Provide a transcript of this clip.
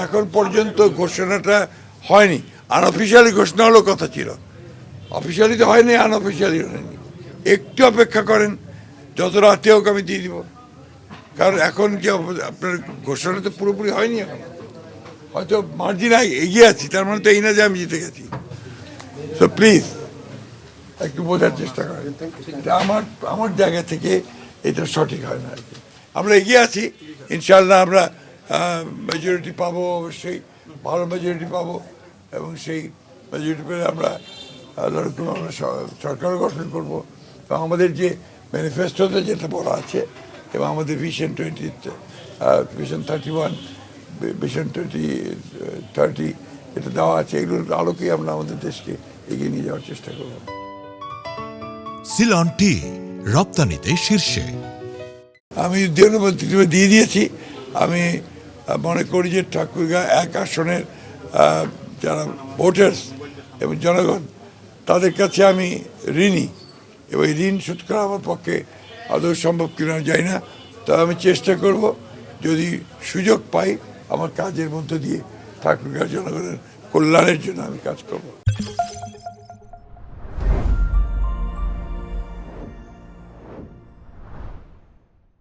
এখন পর্যন্ত ঘোষণাটা হয়নি। আনঅফিসিয়ালি ঘোষণা হলো কথা ছিল, অফিসিয়ালি তো হয়নি, আনঅফিসিয়ালি হয়নি। একটু অপেক্ষা করেন, যত রাতে হোক আমি দিয়ে দিব। কারণ এখন যে আপনার ঘোষণা তো পুরোপুরি হয়নি, এখন হয়তো মার্জিন এগিয়ে আছি, তার মানে তো এই না যে আমি জিতে গেছি। সো প্লিজ একটু বোঝার চেষ্টা করেন, এটা আমার জায়গা থেকে এটা সঠিক হয় না আর কি। আমরা এগিয়ে আছি, ইনশাল্লাহ আমরা মেজরিটি পাবো, অবশ্যই ভালো মেজরিটি পাবো, এবং সেই মেজরিটি পেলে আমরা আমরা সরকার গঠন করবো। এবং আমাদের যে ম্যানিফেস্টোতে যেটা বলা আছে, এবং আমাদের ভিশন 31 ভিশন 2030 এটা দেওয়া আছে, এগুলোর আলোকেই আমরা আমাদের দেশকে এগিয়ে নিয়ে যাওয়ার চেষ্টা করব। সিলন টি রপ্তানিতে শীর্ষে। আমি মন্ত্রিত্ব দিয়ে দিয়েছি। আমি মনে করি যে ঠাকুরগাঁ 1 আসনের যারা ভোটার্স এবং জনগণ, তাদের কাছে আমি ঋণী, এবং এই ঋণ শোধ করা আমার পক্ষে আদৌ সম্ভব কিনা যায় না। তা আমি চেষ্টা করব, যদি সুযোগ পাই আমার কাজের মধ্য দিয়ে ঠাকুরগাঁ জনগণের কল্যাণের জন্য আমি কাজ করব।